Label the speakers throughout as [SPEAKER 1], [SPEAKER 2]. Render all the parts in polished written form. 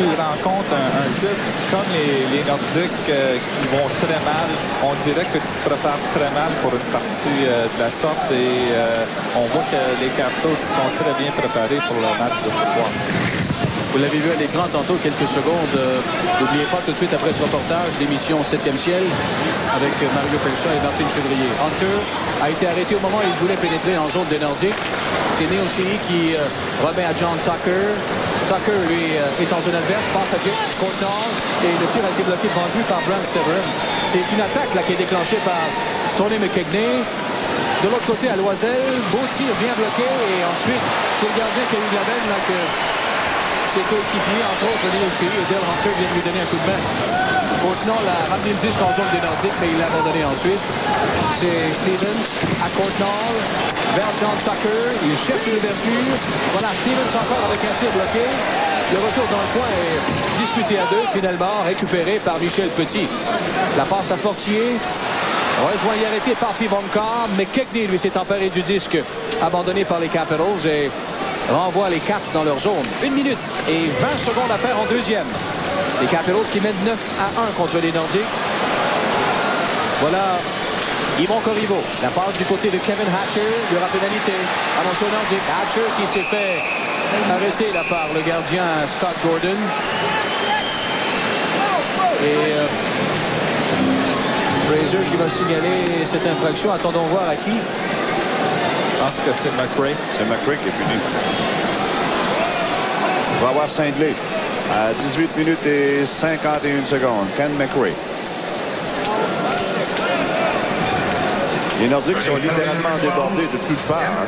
[SPEAKER 1] tu rencontres un club comme les Nordiques qui vont très mal, on dirait que tu te prépares très mal pour une partie de la sorte et on voit que les Capitals sont très bien préparés pour le match de ce soir.
[SPEAKER 2] Vous l'avez vu à l'écran tantôt, quelques secondes. N'oubliez pas tout de suite après ce reportage l'émission 7e ciel avec Mario Pelcha et Martin Février. Hunter a été arrêté au moment où il voulait pénétrer en zone des Nordiques. C'est Neil Sheehy qui remet à John Tucker. Tucker, lui, est en zone adverse, passe à Jake Courtnall et le tir a été bloqué devant lui par Brent Severin. C'est une attaque là, qui est déclenchée par Tony McKegney. De l'autre côté, à Loisel, beau tir bien bloqué et ensuite, c'est le gardien qui a eu de la veine là que ses coéquipiers, entre autres Neil Sheehy et Dale Hunter, viennent lui donner un coup de main. Courtnall a ramené le disque en zone des Nordiques, mais il l'a abandonné ensuite. C'est Stevens à Courtnall, vers John Tucker, il cherche une ouverture. Voilà, Stevens encore avec un tir bloqué. Le retour dans le coin est disputé à deux, finalement récupéré par Michel Petit. La passe à Fortier. Rejoint et arrêté par Pivonka, mais Kekney, lui, s'est emparé du disque abandonné par les Capitals et renvoie les Caps dans leur zone. 1 minute et 20 secondes à faire en deuxième. Les Capitals qui mènent 9-1 contre les Nordiques. Voilà Yvon Corriveau. La passe du côté de Kevin Hatcher. Il y aura pénalité. Attention aux Nordiques. Hatcher qui s'est fait arrêter là par le gardien Scott Gordon. Et Fraser qui va signaler cette infraction. Attendons voir à qui.
[SPEAKER 1] Je pense que c'est McRae.
[SPEAKER 3] C'est McRae qui est puni. On va avoir Saint-Denis à 18 minutes et 51 secondes. Ken McRae. Les Nordiques sont littéralement débordés de toutes parts.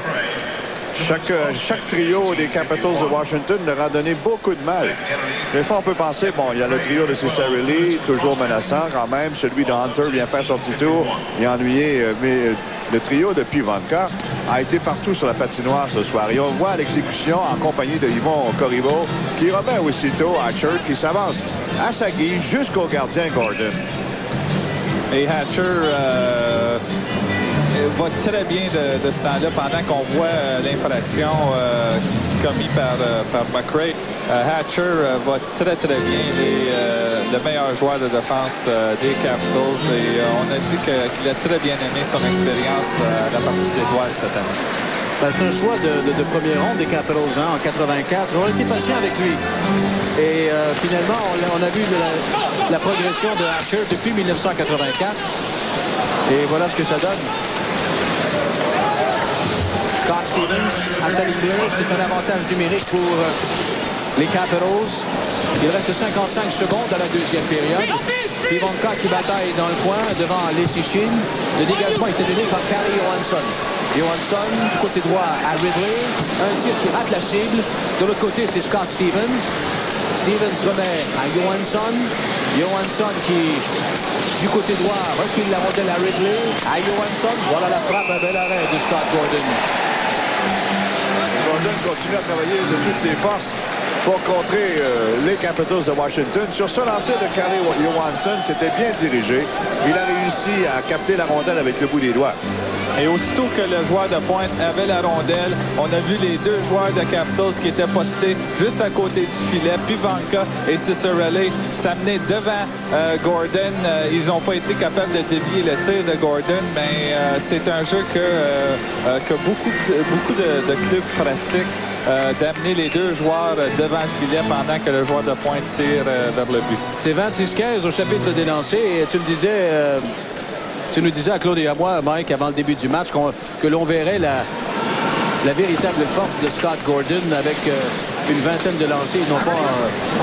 [SPEAKER 3] Chaque trio des Capitals de Washington leur a donné beaucoup de mal. Des fois, on peut penser, bon, il y a le trio de Ciccarelli, toujours menaçant quand même. Celui de Hunter vient faire son petit tour. Il est ennuyé, mais le trio de Pivonka a été partout sur la patinoire ce soir. Et on voit l'exécution en compagnie de Yvon Corriveau qui remet aussitôt Hatcher qui s'avance à sa guise jusqu'au gardien Gordon.
[SPEAKER 1] Et Hatcher va très bien de ce temps-là pendant qu'on voit l'infraction commise par McRae. Hatcher va très bien. Il est le meilleur joueur de défense des Capitals et on a dit qu'il a très bien aimé son expérience à la partie d'étoiles cette année.
[SPEAKER 2] Ben, c'est un choix de première ronde des Capitals en 84. On a été patient avec lui. Et finalement, on a vu la progression de Hatcher depuis 1984. Et voilà ce que ça donne. Scott Stevens à sa ligne bleue. C'est un avantage numérique pour les Capitals. Il reste 55 secondes à la deuxième période. Pivonka qui bataille dans le coin devant Lesichin. Le dégagement était donné par Carey Johansson. Johansson du côté droit à Ridley. Un tir qui rate la cible. De l'autre côté, c'est Scott Stevens. Stevens remet à Johansson. Johansson qui, du côté droit, recule la rondelle à Ridley. À Johansson. Voilà la frappe, un bel arrêt de Scott Gordon.
[SPEAKER 3] Gordon continue à travailler de toutes ses forces pour contrer les Capitals de Washington. Sur ce lancer de Carey Johansson, c'était bien dirigé. Il a réussi à capter la rondelle avec le bout des doigts.
[SPEAKER 1] Et aussitôt que le joueur de pointe avait la rondelle, on a vu les deux joueurs de Capitals qui étaient postés juste à côté du filet. Pivonka et Ciccarelli s'amenaient devant Gordon. Ils n'ont pas été capables de dévier le tir de Gordon, mais c'est un jeu que beaucoup de clubs pratiquent. D'amener les deux joueurs devant le filet pendant que le joueur de pointe tire vers le but.
[SPEAKER 2] C'est 26-15 au chapitre des lancers. Et tu le disais, tu nous disais à Claude et à moi, Mike, avant le début du match, que l'on verrait la véritable force de Scott Gordon avec une vingtaine de lancers, non pas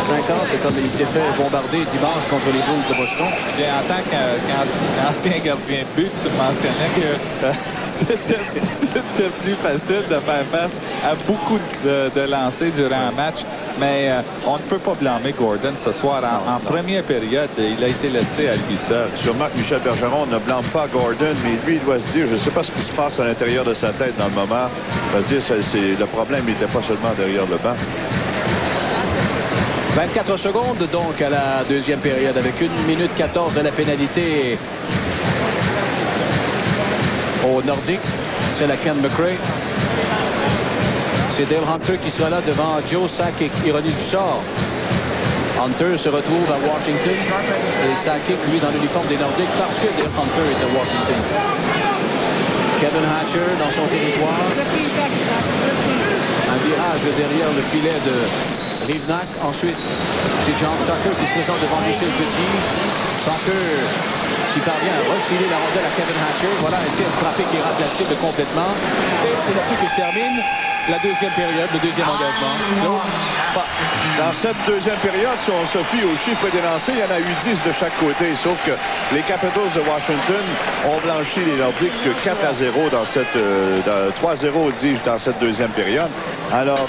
[SPEAKER 2] 50, comme il s'est fait bombarder dimanche contre les Blues de Boston.
[SPEAKER 1] Bien, en tant qu'ancien gardien de but, tu mentionnais que c'était plus facile de faire face à beaucoup de lancers durant un match. Mais on ne peut pas blâmer Gordon ce soir. En première période, il a été laissé à lui seul.
[SPEAKER 3] Sûrement que Michel Bergeron ne blâme pas Gordon, mais lui, il doit se dire, je ne sais pas ce qui se passe à l'intérieur de sa tête dans le moment. Il va se dire, le problème n'était pas seulement derrière le banc.
[SPEAKER 2] 24 secondes donc à la deuxième période avec 1 minute 14 à la pénalité au Nordique. C'est la Ken McRae. C'est Dale Hunter qui sera là devant Joe Sakic, ironie du sort. Hunter se retrouve à Washington et Sakic, lui, dans l'uniforme des Nordiques parce que Dale Hunter est à Washington. Kevin Hatcher dans son territoire. Un virage derrière le filet de Rivnak. Ensuite, c'est John Tucker qui se présente devant Michel Petit. Tucker qui parvient à refiler la rondelle à Kevin Hatcher. Voilà un tir frappé qui rate la cible complètement. Et c'est là-dessus que se termine la deuxième période, le deuxième engagement.
[SPEAKER 3] Dans cette deuxième période, si on se fie aux chiffres des lancers, il y en a eu 10 de chaque côté. Sauf que les Capitals de Washington ont blanchi les Nordiques 4-0 dans cette 3-0, dis-je, dans cette deuxième période. Alors,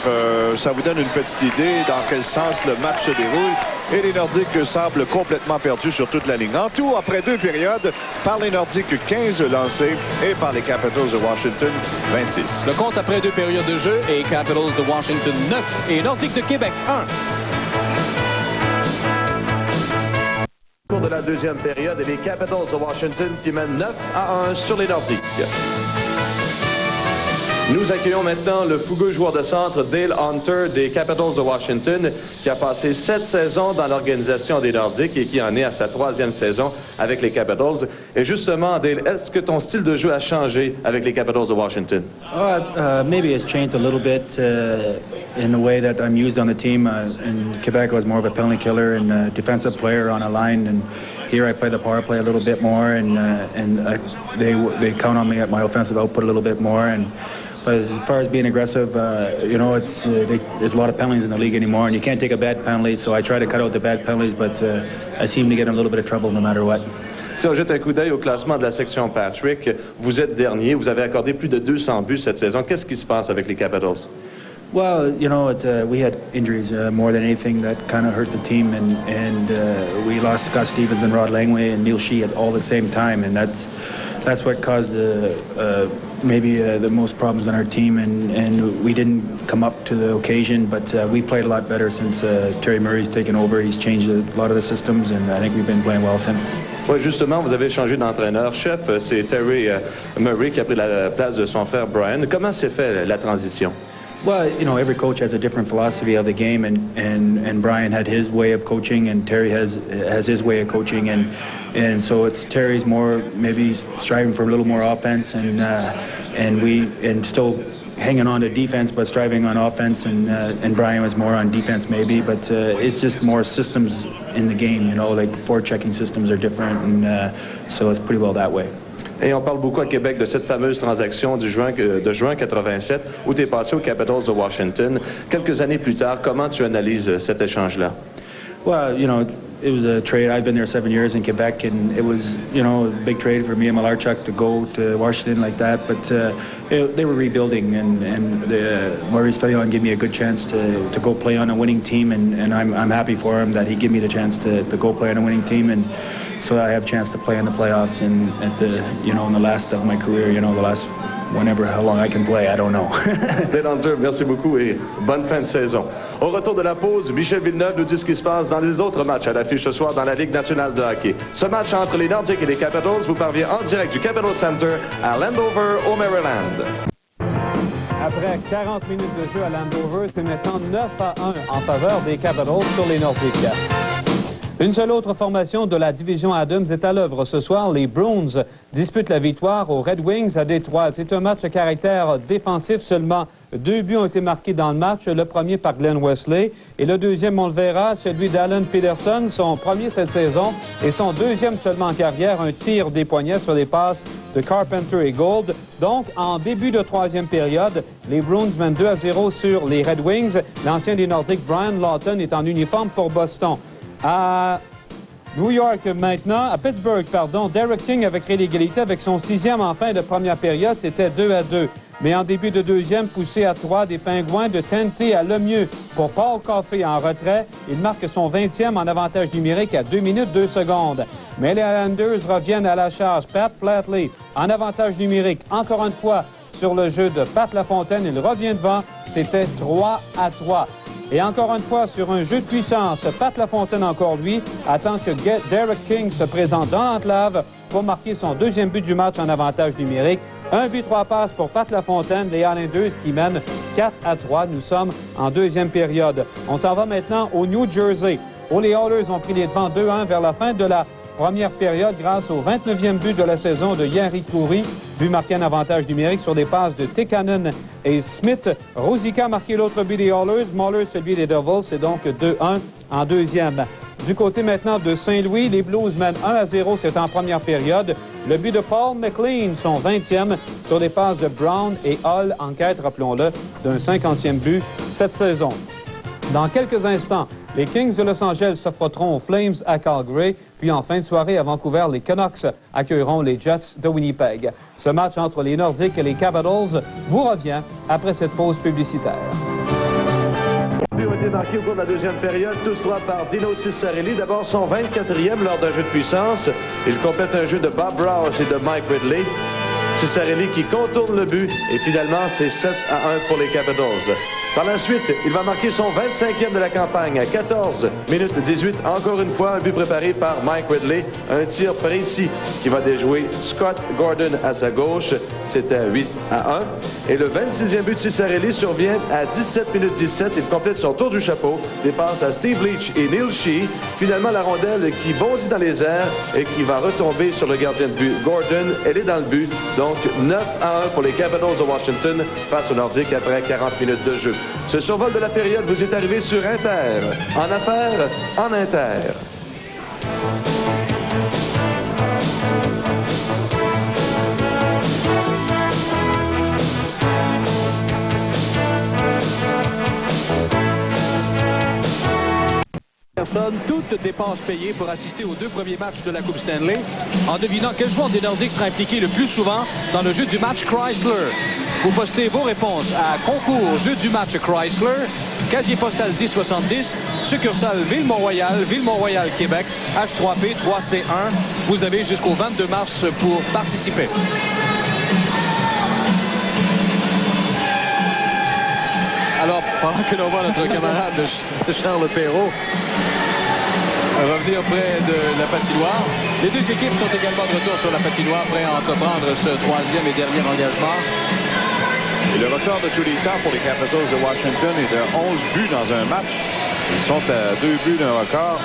[SPEAKER 3] ça vous donne une petite idée dans quel sens le match se déroule. Et les Nordiques semblent complètement perdus sur toute la ligne. En tout, après deux périodes, par les Nordiques, 15 lancés et par les Capitals de Washington, 26.
[SPEAKER 2] Le compte après deux périodes de jeu est Capitals de Washington 9 et Nordiques de Québec 1.
[SPEAKER 4] Au cours de la deuxième période, et les Capitals de Washington qui mènent 9-1 sur les Nordiques. Nous accueillons maintenant le fougueux joueur de centre Dale Hunter des Capitals de Washington qui a passé 7 saisons dans l'organisation des Nordiques et qui en est à sa 3e saison avec les Capitals. Et justement, Dale, est-ce que ton style de jeu a changé avec les Capitals de Washington?
[SPEAKER 5] Maybe it's changed a little bit in the way that I'm used on the team. In Quebec, I was more of a penalty killer and a defensive player on a line, and here I play the power play a little bit more, and they count on me at my offensive output a little bit more. But as far as being aggressive, you know, there's a lot of penalties in the league anymore, and you can't take a bad penalty, so I try to cut out the bad penalties, but I seem to get in a little bit of trouble no matter what.
[SPEAKER 4] Si on jette un coup d'œil au classement de la section Patrick, vous êtes dernier, vous avez accordé plus de 200 buts cette saison. Qu'est-ce qui se passe avec les Capitals?
[SPEAKER 5] Well, you know, we had injuries more than anything that kind of hurt the team, and we lost Scott Stevens and Rod Langway and Neil Shee at all the same time, and that's what caused maybe the most problems on our team, and we didn't come up to the occasion, but we played a lot better since Terry Murray's taken over. He's changed a lot of the systems, and I think we've been playing well since.
[SPEAKER 4] Oui, justement, vous avez changé d'entraîneur-chef. C'est Terry Murray qui a pris la place de son frère Brian. Comment s'est fait la transition?
[SPEAKER 5] Well, you know, every coach has a different philosophy of the game, and Brian had his way of coaching, and Terry has his way of coaching, and so it's Terry's more maybe striving for a little more offense, and still hanging on to defense, but striving on offense, and Brian was more on defense maybe, but it's just more systems in the game, you know, like forechecking systems are different, and so it's pretty well that way.
[SPEAKER 4] Et on parle beaucoup à Québec de cette fameuse transaction de juin 87 où tu es passé aux Capitals de Washington. Quelques années plus tard, comment tu analyses cet échange-là?
[SPEAKER 5] Well, you know, it was a trade. I've been there 7 years in Quebec, and it was, you know, a big trade for me and Malarchuk to go to Washington like that. But they were rebuilding, and Maurice Fillon gave me a good chance to go play on a winning team, and I'm happy for him that he gave me the chance to go play on a winning team, and so I have a chance to play in the playoffs and at the, you know, in the last of my career, you know, the last whenever, how long I can play, I don't know.
[SPEAKER 4] Dale Hunter, merci beaucoup et bonne fin de saison. Au retour de la pause, Michel Villeneuve nous dit ce qui se passe dans les autres matchs à l'affiche ce soir dans la Ligue nationale de hockey. Ce match entre les Nordiques et les Capitals vous parvient en direct du Capitol Center à Landover, au Maryland.
[SPEAKER 6] Après 40 minutes de jeu à Landover, c'est maintenant 9-1 en faveur des Capitals sur les Nordiques. Une seule autre formation de la division Adams est à l'œuvre ce soir. Les Bruins disputent la victoire aux Red Wings à Détroit. C'est un match à caractère défensif. Seulement 2 buts ont été marqués dans le match. Le premier par Glenn Wesley et le deuxième, on le verra, celui d'Alan Peterson, son premier cette saison et son deuxième seulement en carrière, un tir des poignets sur les passes de Carpenter et Gould. Donc, en début de troisième période, les Bruins mènent 2-0 sur les Red Wings. L'ancien des Nordiques, Brian Lawton, est en uniforme pour Boston. À New York maintenant, à Pittsburgh, pardon, Derek King avait créé l'égalité avec son 6e en fin de première période, c'était 2-2. Mais en début de deuxième, poussé à 3 des Pingouins de tenter à Lemieux pour Paul Coffey en retrait. Il marque son 20e en avantage numérique à 2 minutes 2 secondes. Mais les Islanders reviennent à la charge. Pat Flatley en avantage numérique, encore une fois sur le jeu de Pat Lafontaine. Il revient devant, c'était 3-3. Et encore une fois, sur un jeu de puissance, Pat Lafontaine, encore lui, attend que Derek King se présente dans l'enclave pour marquer son deuxième but du match en avantage numérique. 1 but, 3 passes pour Pat Lafontaine, les Islanders qui mènent 4-3. Nous sommes en deuxième période. On s'en va maintenant au New Jersey. Les Oilers ont pris les devants 2-1 vers la fin de la première période grâce au 29e but de la saison de Jari Kurri. But marqué en avantage numérique sur des passes de Tekanen et Smith. Rosica a marqué l'autre but des Oilers. Muller celui des Devils. C'est donc 2-1 en deuxième. Du côté maintenant de Saint-Louis, les Blues mènent 1-0, c'est en première période. Le but de Paul McLean, son 20e, sur des passes de Brown et Hull, en quête, rappelons-le, d'un 50e but cette saison. Dans quelques instants, les Kings de Los Angeles s'affronteront aux Flames à Calgary. Puis en fin de soirée à Vancouver, les Canucks accueilleront les Jets de Winnipeg. Ce match entre les Nordiques et les Capitals vous revient après cette pause publicitaire.
[SPEAKER 4] Le but a été marqué au cours de la deuxième période, tout soit par Dino Ciccarelli. D'abord son 24e lors d'un jeu de puissance. Il complète un jeu de Bob Rouse et de Mike Ridley. Ciccarelli qui contourne le but et finalement c'est 7-1 pour les Capitals. Par la suite, il va marquer son 25e de la campagne à 14 minutes 18. Encore une fois, un but préparé par Mike Ridley. Un tir précis qui va déjouer Scott Gordon à sa gauche. C'était 8-1. Et le 26e but de Ciccarelli survient à 17 minutes 17. Il complète son tour du chapeau. Il passe à Steve Leach et Neil Shea. Finalement, la rondelle qui bondit dans les airs et qui va retomber sur le gardien de but Gordon. Elle est dans le but. Donc 9-1 pour les Capitals de Washington face aux Nordiques après 40 minutes de jeu. Ce survol de la période vous est arrivé sur Inter. En affaires, en Inter.
[SPEAKER 2] Toutes dépenses payées pour assister aux deux premiers matchs de la Coupe Stanley en devinant quel joueur des Nordiques sera impliqué le plus souvent dans le jeu du match Chrysler. Vous postez vos réponses à concours jeu du match Chrysler, casier postal 1070, succursale Ville-Mont-Royal, Ville-Mont-Royal, Québec, H3P 3C1. Vous avez jusqu'au 22 mars pour participer. Alors, pendant que l'on voit notre camarade de Charles Perrault revenir près de la patinoire, les deux équipes sont également de retour sur la patinoire, prêts à entreprendre ce troisième et dernier engagement.
[SPEAKER 3] Et le record de tous les temps pour les Capitals de Washington est de 11 buts dans un match. Ils sont à 2 buts d'un record,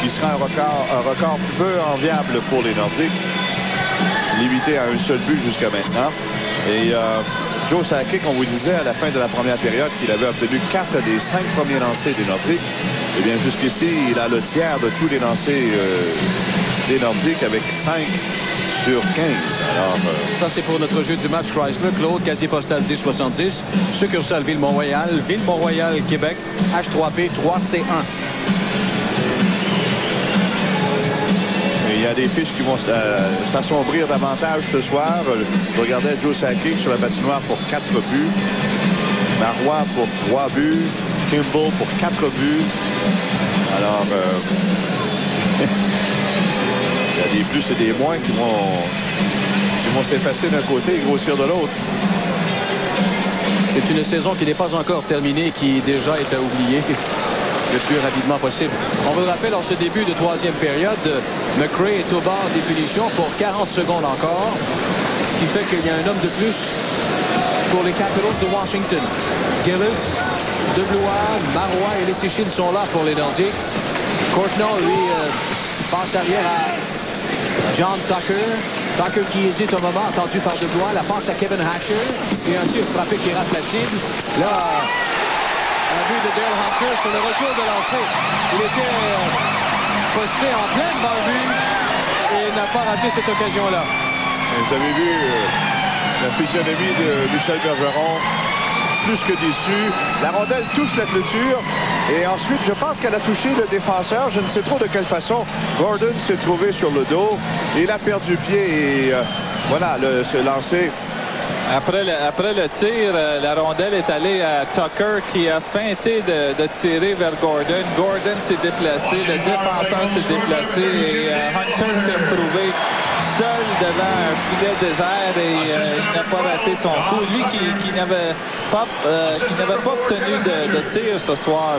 [SPEAKER 3] qui sera un record peu enviable pour les Nordiques, limité à un seul but jusqu'à maintenant. Et Joe Sakic, on vous disait à la fin de la première période qu'il avait obtenu 4 des 5 premiers lancers des Nordiques. Eh bien, jusqu'ici, il a le tiers de tous les lancers des Nordiques avec 5 sur 15. Alors,
[SPEAKER 2] ça, c'est pour notre jeu du match Chrysler. Claude, casier postal 1070, succursale Ville-Mont-Royal, Ville-Mont-Royal, Québec, H3P 3C1.
[SPEAKER 3] Il y a des fiches qui vont s'assombrir davantage ce soir. Je regardais Joe Sakic sur la patinoire pour 4 buts. Marois pour 3 buts. Kimball pour 4 buts. Alors, il y a des plus et des moins qui vont s'effacer d'un côté et grossir de l'autre.
[SPEAKER 2] C'est une saison qui n'est pas encore terminée, qui déjà est à oublier le plus rapidement possible. On vous le rappelle, en ce début de troisième période, McRae est au bord des punitions pour 40 secondes encore, ce qui fait qu'il y a un homme de plus pour les Capitals de Washington. Gillis, Deblois, Marois et Leschyshyn sont là pour les Nordiques. Courtnall, lui, passe arrière à John Tucker. Tucker qui hésite un moment, attendu par Deblois. La passe à Kevin Hatcher. Et un tir frappé qui rate la cible. Là, un but de Dale Hunter sur le retour de lancer. Il était posté en pleine dans le but et n'a pas raté cette occasion-là.
[SPEAKER 3] Vous avez vu la physionomie de Michel Bergeron, plus que déçu. La rondelle touche la clôture et ensuite, je pense qu'elle a touché le défenseur. Je ne sais trop de quelle façon. Gordon s'est trouvé sur le dos. Il a perdu pied et voilà, ce lancer.
[SPEAKER 1] Après le tir, la rondelle est allée à Tucker qui a feinté de tirer vers Gordon. Gordon s'est déplacé, le défenseur s'est déplacé et Hunter s'est retrouvé seul devant un filet désert et il n'a pas raté son coup. Lui qui n'avait pas obtenu de tir ce soir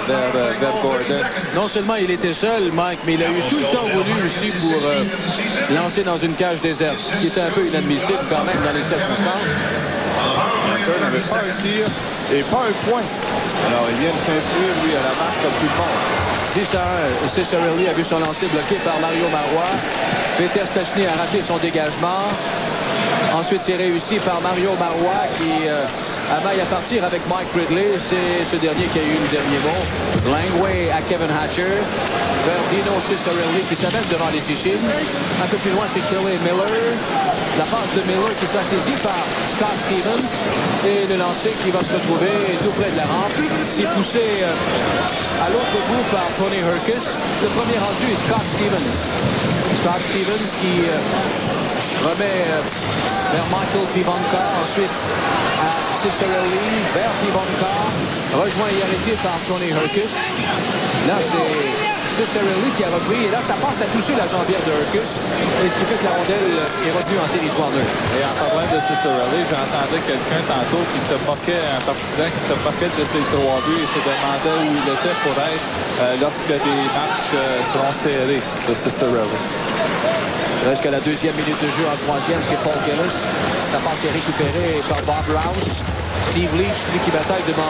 [SPEAKER 1] vers Gordon.
[SPEAKER 2] Non seulement il était seul, Mike, mais il a eu tout le temps voulu aussi pour lancer dans une cage déserte, ce qui était un peu inadmissible quand même dans les circonstances.
[SPEAKER 3] Hunter n'avait pas un tir et pas un point. Alors il vient de s'inscrire, lui, à la marque comme tout le monde.
[SPEAKER 2] 10-1. Ciccarelli a vu son lancer bloqué par Mario Marois. Peter Stachny a raté son dégagement. Ensuite, c'est réussi par Mario Marois qui amaille à partir avec Mike Ridley. C'est ce dernier qui a eu le dernier mot. Langway à Kevin Hatcher. Vers Dino Ciccarelli qui s'amène devant les Sichem. Un peu plus loin, c'est Kelly Miller. La passe de Miller qui sera saisie par Scott Stevens. Et le lancer qui va se retrouver tout près de la rampe. C'est poussé à l'autre bout par Tony Herkus. Le premier rendu est Scott Stevens. Scott Stevens qui remet vers Michael Pivonka. Ensuite à Ciccarelli, vers Pivonka. Rejoint et arrêté par Tony Herkus. Là, c'est Ciccarelli qui a repris. Et là, ça passe à toucher la jambière de Herkus. Et ce qui fait que la rondelle est revenue en territoire neutre.
[SPEAKER 1] Et en parlant de Ciccarelli, j'entendais quelqu'un tantôt qui se moquait, un partisan qui se moquait de ses 3 buts et se demandait où il était pour être lorsque des matchs seront serrés de Ciccarelli.
[SPEAKER 2] Jusqu'à la 2e minute de jeu en 3e, c'est Paul Gillis. Ça passe est récupéré par Bob Rouse. Steve Leach, lui qui bataille devant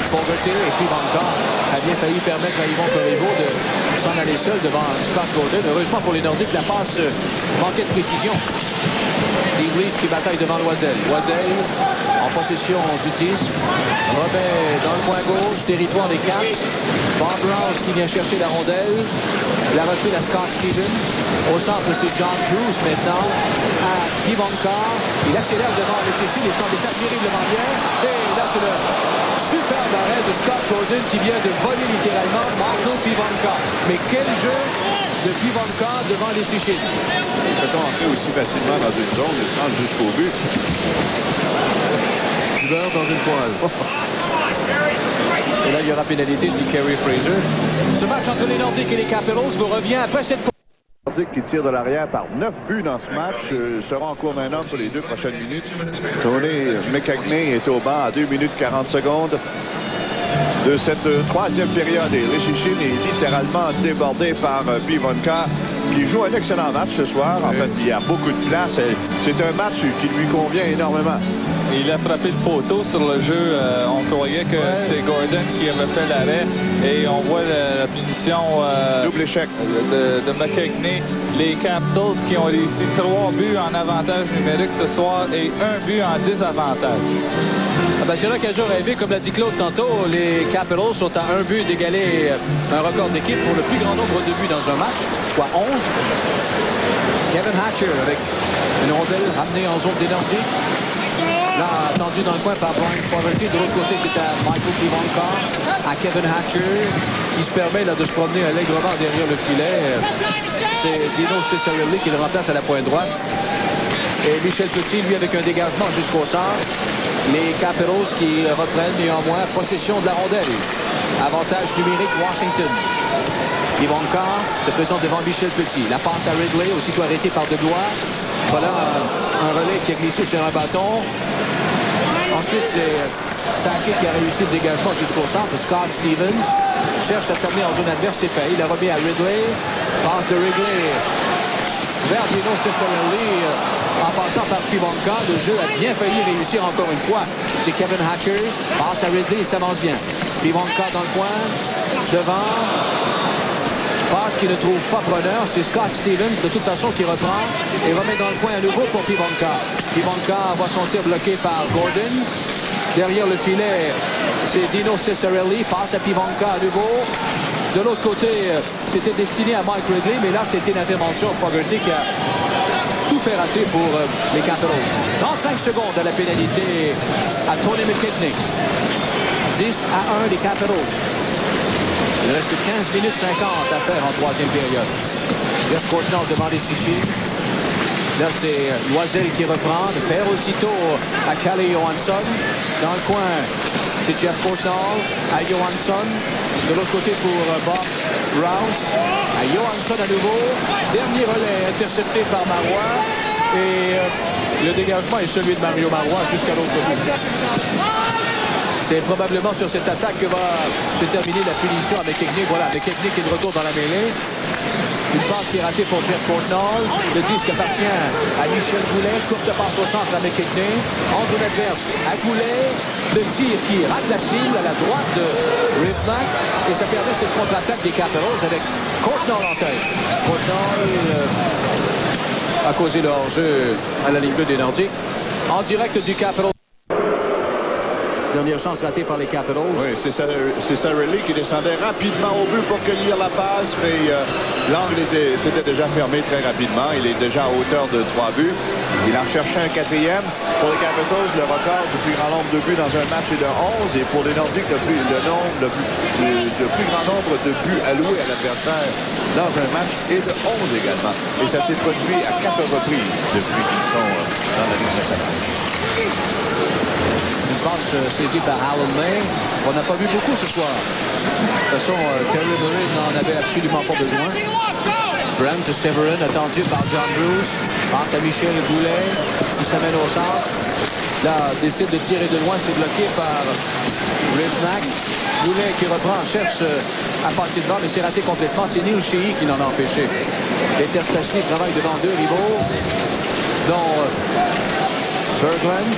[SPEAKER 2] Fogarty et Pivonka, a bien failli permettre à Yvon Corriveau de s'en aller seul devant Scott Gordon. Heureusement pour les Nordiques, la passe manquait de précision. Steve Leach qui bataille devant Loisel. Loisel en possession du disque. Remet dans le coin gauche, territoire des Caps. Bob Rouse qui vient chercher la rondelle. La refile à Scott Stevens. Au centre, c'est John Cruz maintenant à Pivonka. Il accélère devant le Cécile. Il semble terriblement bien. Et là, c'est le superbe arrêt de Scott Gordon qui vient de voler littéralement Michael Pivonka. Mais quel jeu de Pivonka devant les Cécile.
[SPEAKER 3] Peut-on entrer aussi facilement dans une zone et se rendre jusqu'au but?
[SPEAKER 2] Du beurre dans une poêle. Et là, il y aura pénalité, dit Kerry Fraser. Ce match entre les Nordiques et les Capitals vous revient après cette...
[SPEAKER 3] Les Nordiques qui tirent de l'arrière par 9 buts dans ce match seront en cours maintenant pour les 2 prochaines minutes. Tony McKegney est au banc à 2 minutes 40 secondes de cette 3e période. Et Leschyshyn est littéralement débordé par Pivonka qui joue un excellent match ce soir. En fait, il y a beaucoup de place. C'est un match qui lui convient énormément.
[SPEAKER 1] Il a frappé le poteau sur le jeu. On croyait que c'est Gordon qui avait fait l'arrêt. Et on voit la punition
[SPEAKER 3] double échec
[SPEAKER 1] de McKegney. Les Capitals qui ont réussi 3 buts en avantage numérique ce soir et 1 but en désavantage.
[SPEAKER 2] C'est l'occasion rêvée, comme l'a dit Claude tantôt. Les Capitals sont à 1 but d'égaler un record d'équipe pour le plus grand nombre de buts dans un match, soit 11. Kevin Hatcher avec une rondelle ramenée en zone des Nordiques. Là, attendu dans le coin par Brian Fogarty. De l'autre côté, c'est à Michael Pivonka, à Kevin Hatcher, qui se permet là, de se promener allègrement derrière le filet. C'est Dino Ciccarelli qui le remplace à la pointe droite. Et Michel Petit, lui, avec un dégagement jusqu'au centre. Les Capitals qui reprennent néanmoins possession de la rondelle. Avantage numérique Washington. Pivonka se présente devant Michel Petit. La passe à Ridley, aussitôt arrêté par Deblois. Voilà un relais qui a glissé sur un bâton. Ensuite, c'est Sakic qui a réussi le dégagement jusqu'au centre. Scott Stevens cherche à s'amener en zone adverse, c'est fait. Il a remis à Ridley. Passe de Ridley vers Dino Ciccarelli en passant par Pivonka. Le jeu a bien failli réussir encore une fois. C'est Kevin Hatcher. Passe à Ridley, il s'avance bien. Pivonka dans le coin. Devant. Passe qui ne trouve pas preneur. C'est Scott Stevens, de toute façon, qui reprend et remet dans le coin à nouveau pour Pivonka. Pivonka voit son tir bloqué par Gordon. Derrière le filet, c'est Dino Ciccarelli. Passe à Pivonka à nouveau. De l'autre côté, c'était destiné à Mike Ridley, mais là, c'était une intervention de Fogarty qui a tout fait rater pour les Capitals. 35 secondes à la pénalité à Tony McKegney. 10-1 les Capitals. Il reste 15 minutes 50 à faire en 3e période. Jeff Courtnall devant les Sichem. Là, c'est Loisel qui reprend. Perd aussitôt à Calle Johansson. Dans le coin, c'est Jeff Courtnall à Johansson. De l'autre côté pour Bob Rouse. À Johansson à nouveau. Dernier relais intercepté par Marois. Et le dégagement est celui de Mario Marois jusqu'à l'autre bout. C'est probablement sur cette attaque que va se terminer la punition avec McKegney. Voilà, McKegney qui est de retour dans la mêlée. Une passe qui est ratée pour Jeff Portnoy. Le disque appartient à Michel Goulet. Courte passe au centre à McKechnie. En zone adverse à Goulet. Le tir qui rate la cible à la droite de Rivnak. Et ça permet cette contre-attaque des Capitals avec Portnoy en tête. Portnoy a causé le hors-jeu à la ligne bleue des Nordiques. En direct du Capitals. Dernière chance ratée par les Capitals.
[SPEAKER 3] Oui, c'est Cirelli qui descendait rapidement au but pour cueillir la passe, mais l'angle s'était déjà fermé très rapidement. Il est déjà à hauteur de 3 buts. Il en cherchait un quatrième. Pour les Capitals, le record du plus grand nombre de buts dans un match est de 11. Et pour les Nordiques, le plus grand nombre de buts alloués à l'adversaire dans un match est de 11 également. Et ça s'est produit à 4 reprises depuis qu'ils sont dans la Ligue nationale.
[SPEAKER 2] Une passe saisie par Alan May. On n'a pas vu beaucoup ce soir. De toute façon, Terry Murray n'en avait absolument pas besoin. Brent Severin, attendu par John Bruce. Passe à Michel Goulet, qui s'amène au centre. Là, décide de tirer de loin, c'est bloqué par Rivnak. Goulet qui reprend, cherche à passer devant, mais c'est raté complètement. C'est Neil Sheehy qui l'en a empêché. Peter Stastny travaille devant deux rivaux, dont Berglund.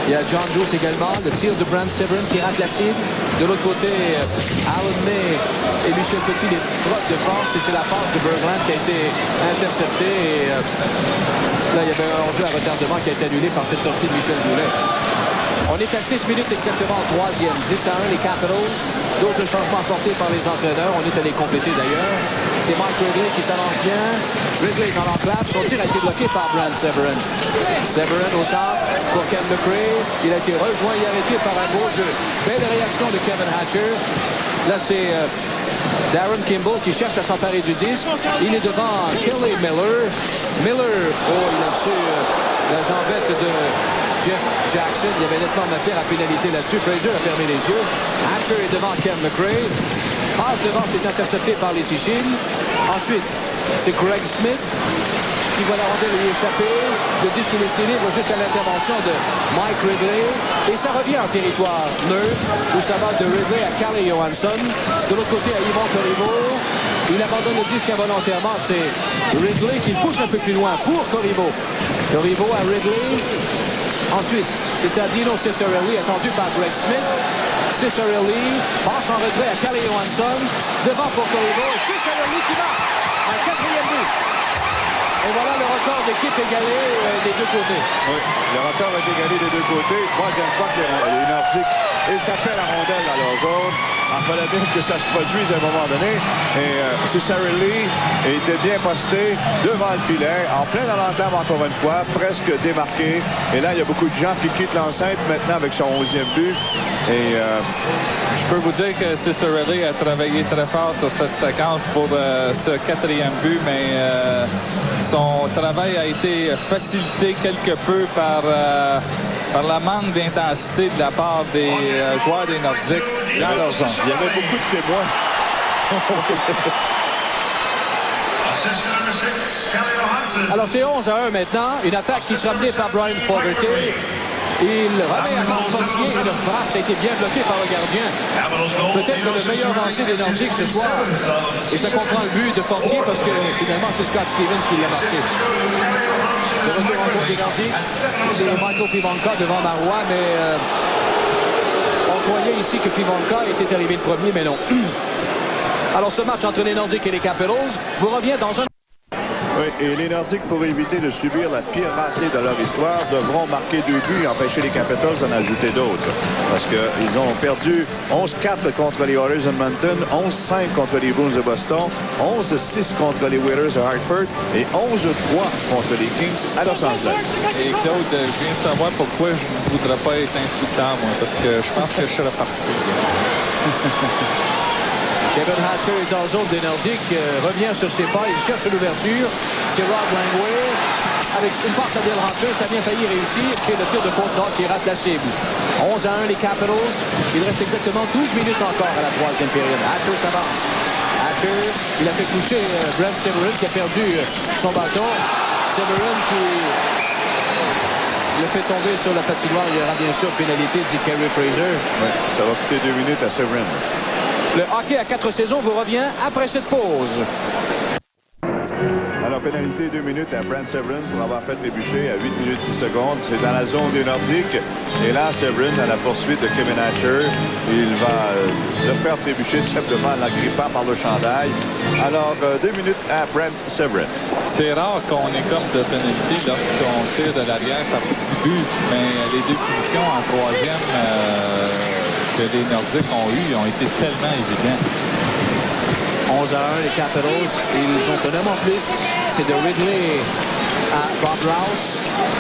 [SPEAKER 2] Il y a John Bruce également. Le tir de Brent Severin qui rate la cible. De l'autre côté, Alan May et Michel Petit, les proches de force. Et c'est la passe de Berglund qui a été interceptée. Et là, il y avait un hors-jeu à retardement qui a été annulé par cette sortie de Michel Goulet. On est à 6 minutes exactement en troisième. 10-1 les Capitals. D'autres changements apportés par les entraîneurs. On est allé compléter d'ailleurs. C'est Mike Ridley qui s'avance bien. Ridley est dans l'enclave. Son tir a été bloqué par Brent Severin. Severin au centre pour Ken McRae. Il a été rejoint et arrêté par un beau jeu. Belle réaction de Kevin Hatcher. Là, c'est Darren Kimball qui cherche à s'emparer du disque. Il est devant Kelly Miller. Miller, il a reçu la jambette de Jeff Jackson. Il y avait nettement matière à pénalité là-dessus. Fraser a fermé les yeux. Hatcher est devant Ken McRae. Passe devant, c'est intercepté par les Sigil. Ensuite, c'est Craig Smith qui va la rondelle y échapper. Le disque est laissé libre jusqu'à l'intervention de Mike Ridley. Et ça revient en territoire neutre, où ça va de Ridley à Calle Johansson. De l'autre côté, à Yvon Corriveau. Il abandonne le disque involontairement. C'est Ridley qui pousse un peu plus loin pour Corriveau. Corriveau à Ridley. Ensuite, c'est à Dino Ciccarelli, attendu par Greg Smith. Ciccarelli passe en retrait à Calle Johansson. Devant pour Corriveau. Ciccarelli qui marque un quatrième but. Et voilà le record d'équipe égalé des deux côtés.
[SPEAKER 3] Oui, le record est égalé des deux côtés. Troisième fois que les Nordiques échappaient la rondelle dans leur zone. Il fallait bien que ça se produise à un moment donné. Et Ciccarelli était bien posté devant le filet, en plein dans l'entame encore une fois, presque démarqué. Et là, il y a beaucoup de gens qui quittent l'enceinte maintenant avec son 11e but. Et
[SPEAKER 1] je peux vous dire que Ciccarelli a travaillé très fort sur cette séquence pour ce quatrième but, mais son travail a été facilité quelque peu par la manque d'intensité de la part des joueurs des Nordiques dans leur zone.
[SPEAKER 3] Il y avait beaucoup de témoins.
[SPEAKER 2] Alors c'est 11-1 maintenant. Une attaque qui sera menée par Brian Fogarty. Il remet à Marc Fortier et le frappe. Ça a été bien bloqué par le gardien. Peut-être que le meilleur lancé des Nordiques ce soir. Et ça comprend le but de Fortier parce que finalement c'est Scott Stevens qui l'a marqué. Le retour en zone des Nordiques. C'est Michael Pivonka devant Marois, mais on croyait ici que Pivonka était arrivé le premier, mais non. Alors ce match entre les Nordiques et les Capitals vous revient dans un...
[SPEAKER 3] Oui, et les Nordiques, pour éviter de subir la pire raclée de leur histoire, devront marquer 2 buts et empêcher les Capitals d'en ajouter d'autres. Parce qu'ils ont perdu 11-4 contre les Oilers Edmonton, 11-5 contre les Bruins de Boston, 11-6 contre les Whalers de Hartford et 11-3 contre les Kings à Los Angeles.
[SPEAKER 1] Et Claude, je viens de savoir pourquoi je ne voudrais pas être insultant, moi, parce que je pense que je serais parti.
[SPEAKER 2] Kevin Hatcher est en zone des Nordiques, revient sur ses pas, il cherche l'ouverture. C'est Rod Langway avec une passe à Dale Hunter, ça a bien failli réussir. C'est le tir de Portnoy qui rate la cible. 11-1 les Capitals. Il reste exactement 12 minutes encore à la troisième période. Hatcher s'avance. Hatcher, il a fait toucher Brent Severin qui a perdu son bâton. Severin qui le fait tomber sur la patinoire. Il y aura bien sûr pénalité, dit Kerry Fraser.
[SPEAKER 3] Oui, ça va coûter 2 minutes à Severin.
[SPEAKER 2] Le hockey à 4 saisons vous revient après cette pause.
[SPEAKER 3] Alors, pénalité 2 minutes à Brent Severin pour avoir fait trébucher à 8 minutes 10 secondes. C'est dans la zone des Nordiques. Et là, Severin, à la poursuite de Kevin Hatcher, il va le faire trébucher tout simplement en l'agrippant par le chandail. Alors, 2 minutes à Brent Severin.
[SPEAKER 1] C'est rare qu'on écope de pénalité lorsqu'on tire de l'arrière par petit but, mais les deux punitions en troisième que les Nordiques ont eues ont été tellement évidentes.
[SPEAKER 2] 11-1, les Capitals, ils ont un homme en plus, c'est de Ridley à Bob Rouse,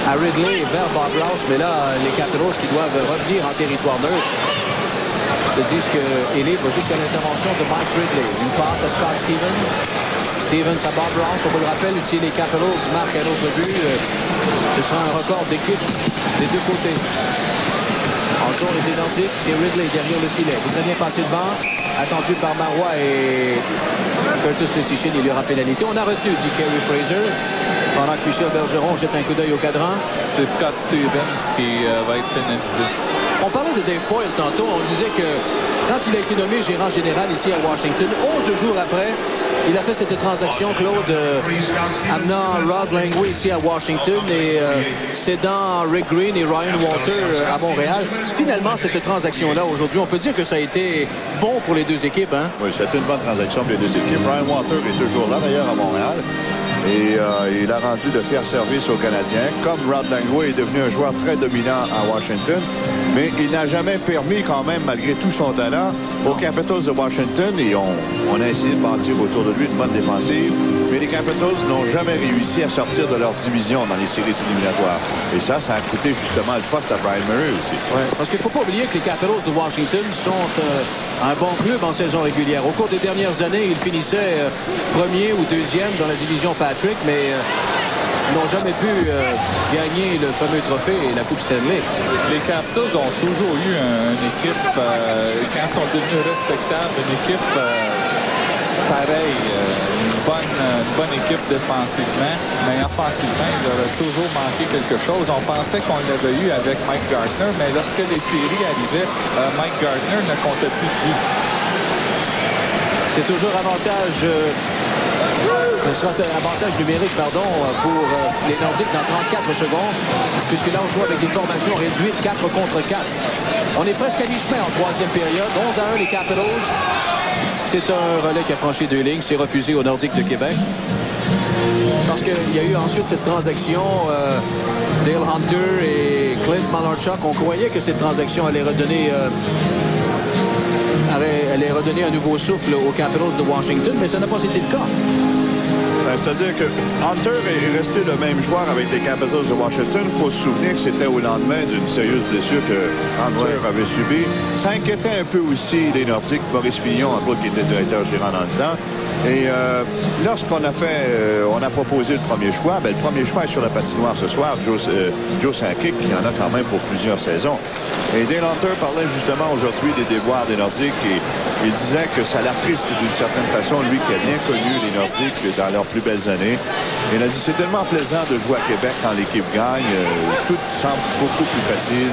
[SPEAKER 2] à Ridley vers Bob Rouse, mais là, les Capitals qui doivent revenir en territoire neutre. Ils disent qu'il est libre jusqu'à l'intervention de Mike Ridley. Une passe à Scott Stevens. Stevens à Bob Rouse. On vous le rappelle, si les Capitals marquent un autre but, ce sera un record d'équipe des deux côtés. En zone des Nordiques, c'est Ridley derrière le filet. Il très bien passé devant, attendu par Marois et Curtis Leschyshyn. Il y aura pénalité. On a retenu, dit Kerry Fraser, pendant que Michel Bergeron jette un coup d'œil au cadran.
[SPEAKER 1] C'est Scott Stevens qui va être pénalisé.
[SPEAKER 2] On parlait de Dave Poile tantôt. On disait que quand il a été nommé gérant général ici à Washington, 11 jours après, il a fait cette transaction, Claude, amenant Rod Langway ici à Washington et cédant Rick Green et Ryan Walter à Montréal. Finalement, cette transaction-là, aujourd'hui, on peut dire que ça a été bon pour les deux équipes. Hein?
[SPEAKER 3] Oui, c'était une bonne transaction pour les deux équipes. Ryan Walter est toujours là, d'ailleurs, à Montréal. Et il a rendu de fiers services aux Canadiens. Comme Rod Langway est devenu un joueur très dominant à Washington, mais il n'a jamais permis quand même, malgré tout son talent, aux Capitals de Washington, et on a essayé de bâtir autour de lui une bonne défensive, mais les Capitals n'ont jamais réussi à sortir de leur division dans les séries éliminatoires. Et ça a coûté justement le poste à Brian Murray aussi.
[SPEAKER 2] Ouais, parce qu'il ne faut pas oublier que les Capitals de Washington sont un bon club en saison régulière. Au cours des dernières années, ils finissaient premier ou deuxième dans la division Patrick, mais n'ont jamais pu gagner le fameux trophée et la Coupe Stanley.
[SPEAKER 1] Les Capitals ont toujours eu une équipe, quand ils sont devenus respectables, une équipe pareille, une bonne équipe défensivement, mais offensivement, il leur a toujours manqué quelque chose. On pensait qu'on l'avait eu avec Mike Gartner, mais lorsque les séries arrivaient, Mike Gartner ne comptait plus de but.
[SPEAKER 2] C'est toujours avantage... Ce sera un avantage numérique, pardon, pour les Nordiques dans 34 secondes, puisque là, on joue avec des formations réduites 4 contre 4. On est presque à mi-chemin en troisième période. 11-1, les Capitals. C'est un relais qui a franchi 2 lignes. C'est refusé aux Nordiques de Québec. Parce qu'il y a eu ensuite cette transaction, Dale Hunter et Clint Malarchuk. On croyait que cette transaction allait redonner un nouveau souffle aux Capitals de Washington, mais ça n'a pas été le cas.
[SPEAKER 3] C'est-à-dire que Hunter est resté le même joueur avec les Capitals de Washington. Il faut se souvenir que c'était au lendemain d'une sérieuse blessure que Hunter avait subie. Ça inquiétait un peu aussi les Nordiques, Maurice Fillon, entre autres, qui était directeur gérant dans le temps. Et lorsqu'on a proposé le premier choix, le premier choix est sur la patinoire ce soir, Joe Sakic, qui en a quand même pour plusieurs saisons. Et Dale Hunter parlait justement aujourd'hui des déboires des Nordiques et il disait que ça l'attriste d'une certaine façon, lui qui a bien connu les Nordiques dans leurs plus belles années. Il a dit c'est tellement plaisant de jouer à Québec quand l'équipe gagne, tout semble beaucoup plus facile,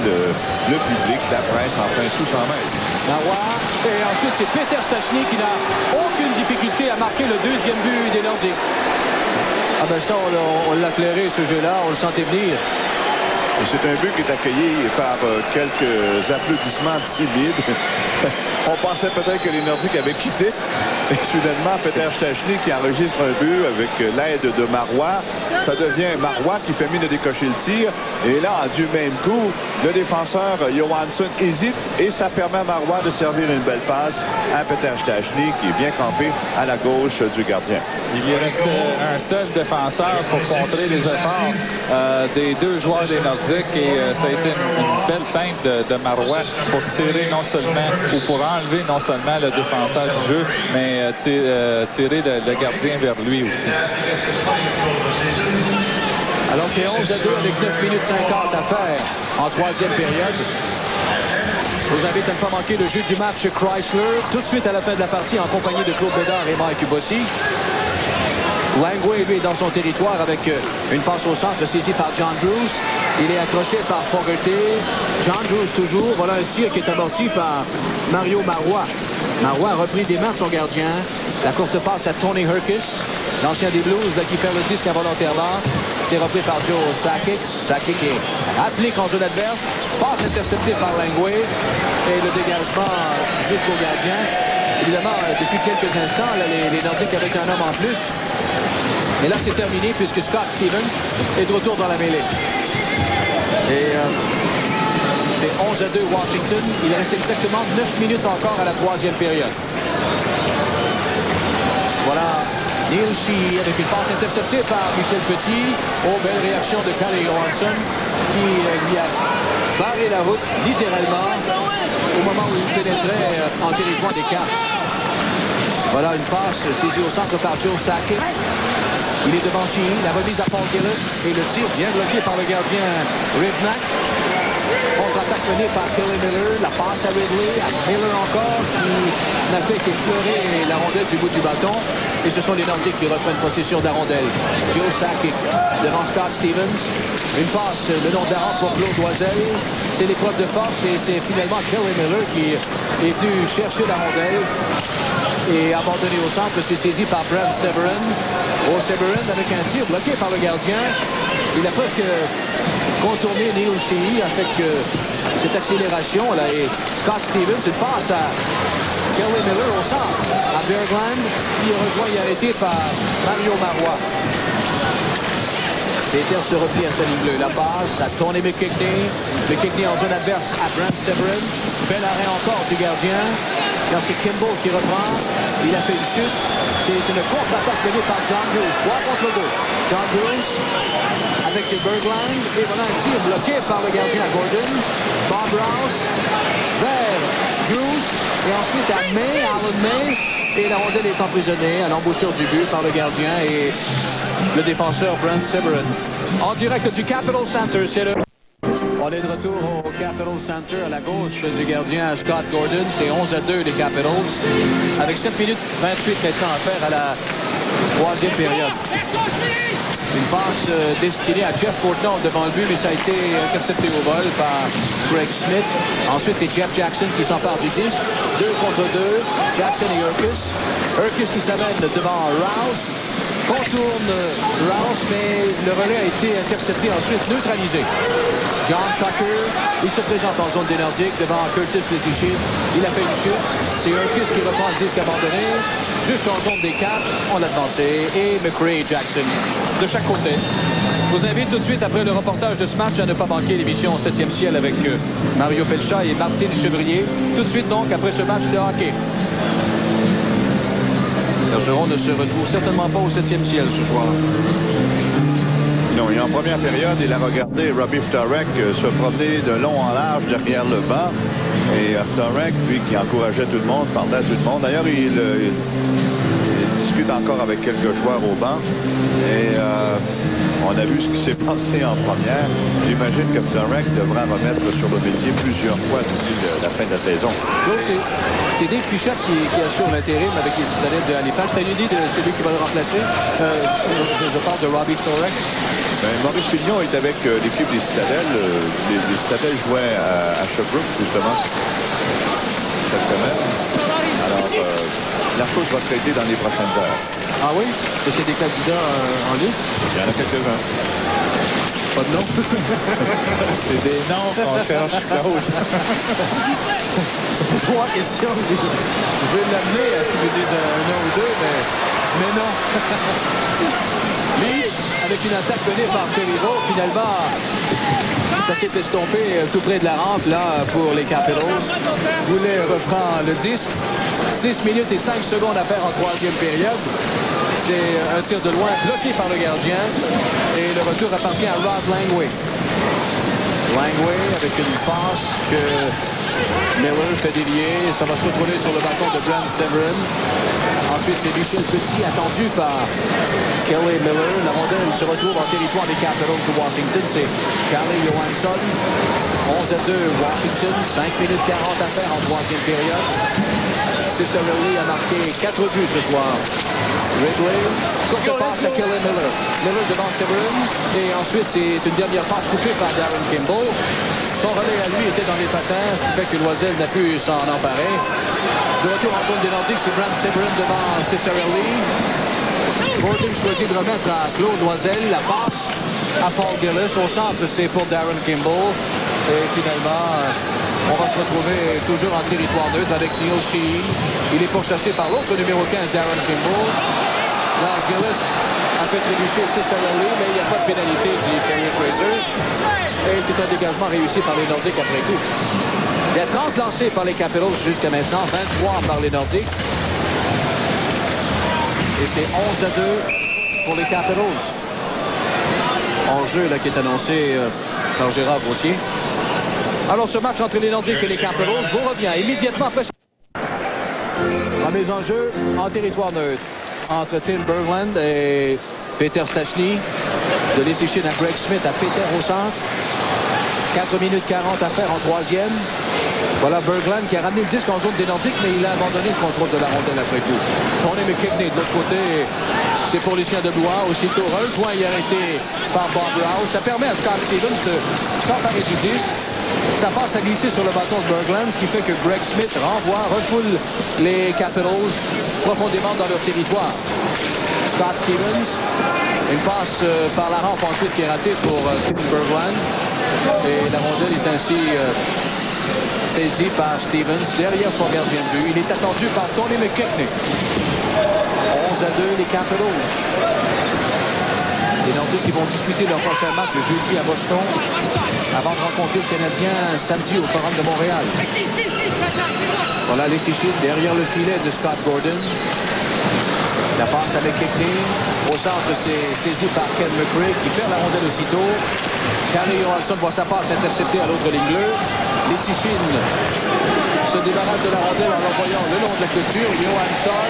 [SPEAKER 3] le public, la presse, enfin tout s'en mêle.
[SPEAKER 2] Et ensuite c'est Peter Stastny qui n'a aucune difficulté à marquer le deuxième but des Nordiques. Ah ben ça on l'a flairé ce jeu-là, on le sentait venir.
[SPEAKER 3] Et c'est un but qui est accueilli par quelques applaudissements timides. On pensait peut-être que les Nordiques avaient quitté. Et soudainement, Peter Stastny qui enregistre un but avec l'aide de Marois. Ça devient Marois qui fait mine de décocher le tir. Et là, du même coup, le défenseur Johansson hésite et ça permet à Marois de servir une belle passe à Peter Stastny qui est bien campé à la gauche du gardien.
[SPEAKER 1] Il y restait un seul défenseur pour contrer les efforts des deux joueurs des Nordiques et ça a été une belle feinte de Marois pour tirer non seulement ou pour enlever non seulement le défenseur du jeu, mais tirer le gardien vers lui aussi.
[SPEAKER 2] Alors c'est 11-2 avec 9 minutes 50 à faire en troisième période. Je vous invite à ne pas manquer le jeu du match Chrysler tout de suite à la fin de la partie en compagnie de Claude Bédard et Mike Bossy. Langway, lui, est dans son territoire avec une passe au centre saisie par John Drews. Il est accroché par Fogarty. John Drews toujours. Voilà un tir qui est amorti par Mario Marois. Marois a repris des mains de son gardien. La courte passe à Tony Herkus, l'ancien des Blues, là, qui perd le disque involontairement. C'est repris par Joe Sakic. Sakic est appliqué en zone adverse. Passe interceptée par Langway. Et le dégagement jusqu'au gardien. Évidemment, depuis quelques instants, là, les Nordiques avaient un homme en plus. Mais là, c'est terminé puisque Scott Stevens est de retour dans la mêlée. Et c'est 11-2 Washington. Il reste exactement 9 minutes encore à la troisième période. Voilà Neil Sheehy avec une passe interceptée par Michel Petit. Oh, belle réaction de Calle Johansson qui lui a barré la route littéralement au moment où il pénétrait en territoire des Caps. Voilà une passe saisie au centre par Joe Sakic. Il est devant Sheehy, la remise à Paul Gillis et le tir bien bloqué par le gardien Rivnak. Contre-attaque menée par Kelly Miller, la passe à Ridley, à Miller encore, qui n'a fait qu'effleurer la rondelle du bout du bâton. Et ce sont les Nordiques qui reprennent possession de la rondelle. Joe Sakic devant Scott Stevens. Une passe le long de la rampe pour Claude Loisel. C'est l'épreuve de force et c'est finalement Kelly Miller qui est venu chercher la rondelle. Et abandonné au centre, c'est saisi par Brad Severin. Oh, Severin avec un tir bloqué par le gardien. Il a presque contourné Neil Sheehy avec cette accélération là. Et Scott Stevens, une passe à Kelly Miller au centre. À Berglund, qui est rejoint et arrêté par Mario Marois. Peter se replie à sa ligne bleue. La passe à Tony McKechnie. McKechnie en zone adverse à Brad Severin. Bel arrêt encore du gardien. Là, c'est Kimball qui reprend. Il a fait une chute. C'est une contre-attaque menée par John Bruce. 3 contre 2. John Bruce avec Berglund. Et voilà un tir bloqué par le gardien à Gordon. Bob Rouse vers Bruce. Et ensuite à May, Alan May. Et la rondelle est emprisonnée à l'embouchure du but par le gardien et le défenseur Brent Severin. En direct du Capitol Center, c'est le... On est de retour au Capitol Center à la gauche du gardien Scott Gordon. C'est 11-2 les Capitals. Avec 7 minutes 28 maintenant à faire à la troisième période. Une passe destinée à Jeff Portnoy devant le but, mais ça a été intercepté au vol par Greg Smith. Ensuite, c'est Jeff Jackson qui s'empare du disque. 2 contre 2. Jackson et Herkus. Herkus qui s'amène devant Rouse. Contourne Rouse, mais le relais a été intercepté, ensuite neutralisé. John Tucker, il se présente en zone des Nordiques devant Curtis Lezichik. Il a fait une chute. C'est Herkus qui reprend le disque abandonné. Jusqu'en zone des Caps, on l'a devancé. Et McRae et Jackson de chaque côté. Je vous invite tout de suite, après le reportage de ce match, à ne pas manquer l'émission 7e ciel avec Mario Pelcha et Martine Chevrier. Tout de suite donc, après ce match de hockey. Bergeron ne se retrouve certainement pas au 7e ciel ce soir.
[SPEAKER 3] Non, et en première période, il a regardé Robbie Ftorek se promener de long en large derrière le banc. Et Ftorek, lui, qui encourageait tout le monde, parlait à tout le monde. D'ailleurs, il discute encore avec quelques joueurs au banc. Et on a vu ce qui s'est passé en première. J'imagine que Ftorek devra remettre sur le métier plusieurs fois d'ici la fin de la saison.
[SPEAKER 2] Donc, c'est Dave Pichette qui assure l'intérim avec les Citadelles de Halifax. T'as une idée de celui qui va le remplacer? Je parle de Robbie Ftorek.
[SPEAKER 3] Ben, Maurice Pignon est avec l'équipe des Citadelles. Les Citadelles jouaient à Sherbrooke, justement, cette semaine. Alors, la chose va se traiter dans les prochaines heures.
[SPEAKER 2] Ah oui? Est-ce qu'il y a des candidats en liste?
[SPEAKER 3] Il y en a quelques-uns.
[SPEAKER 2] Pas de nom?
[SPEAKER 1] C'est des noms qu'on cherche, Claude.
[SPEAKER 2] 3 questions. Je vais l'amener à ce qu'ils me disent un nom ou deux, mais non. Leach, avec une attaque menée par Ferriero, finalement, ça s'est estompé tout près de la rampe, là, pour les Capitals. Voulait reprendre le disque. 6 minutes et 5 secondes à faire en troisième période. C'est un tir de loin bloqué par le gardien. Et le retour appartient à Rod Langway. Langway avec une passe que Miller fait dévier. Ça va se retrouver sur le bâton de Brent Severin. Ensuite, c'est Michel Petit attendu par Kelly Miller. La rondelle se retrouve en territoire des Capitals de Washington. C'est Calle Johansson. 11-2 Washington. 5 minutes 40 à faire en troisième période. Cicerelli a marqué 4 buts ce soir. Ridley, courte passe à Kelly Miller. Miller devant Severin. Et ensuite, c'est une dernière passe coupée par Darren Kimball. Son relais à lui était dans les patins, ce qui fait que Loisel n'a pu s'en emparer. De retour en zone des Nordiques, c'est Brent Severin devant Ciccarelli. Gordon choisit de remettre à Claude Loisel. La passe à Paul Gillis. Au centre, c'est pour Darren Kimball. Et finalement, on va se retrouver toujours en territoire neutre avec Neil Sheehy. Il est pourchassé par l'autre numéro 15, Darren Kimball. Là, Gillis a fait trébucher Ciccarelli, mais il n'y a pas de pénalité, dit Kerry Fraser. Et c'est un dégagement réussi par les Nordiques après coup. Il y a 30 lancés par les Capitals jusqu'à maintenant, 23 par les Nordiques. Et c'est 11-2 pour les Capitals. Enjeu là, qui est annoncé par Gérard Gauthier. Alors ce match entre les Nordiques et les Capitals vous revient immédiatement après. La mise en jeu en territoire neutre entre Tim Berglund et Peter Stastny. De Leschyshyn à Greg Smith à Peter au centre. 4 minutes 40 à faire en troisième. Voilà Berglund qui a ramené le disque en zone des Nordiques, mais il a abandonné le contrôle de la rondelle après coup. Tony McKinney de l'autre côté, c'est pour les chiens de Blois. Aussitôt, un point est arrêté par Bob Rouse. Ça permet à Scott Stevens de s'emparer du disque. Ça passe à glisser sur le bâton de Berglund, ce qui fait que Greg Smith renvoie, refoule les Capitals profondément dans leur territoire. Scott Stevens, une passe par la rampe ensuite qui est ratée pour Tim Berglund. Et la rondelle est ainsi saisie par Stevens derrière son gardien de but. Il est attendu par Tony McKinney. 11-2 les Capitals. Les Nordiques qui vont disputer leur prochain match le jeudi à Boston avant de rencontrer le Canadien samedi au Forum de Montréal. Voilà Leschyshyn derrière le filet de Scott Gordon. La passe avec McKinney. Au centre, c'est saisi par Ken McCrae qui perd la rondelle aussitôt. Calle Johansson voit sa passe interceptée à l'autre ligne bleue. Leschyshyn se débarrasse de la rondelle en l'envoyant le long de la clôture. Johansson,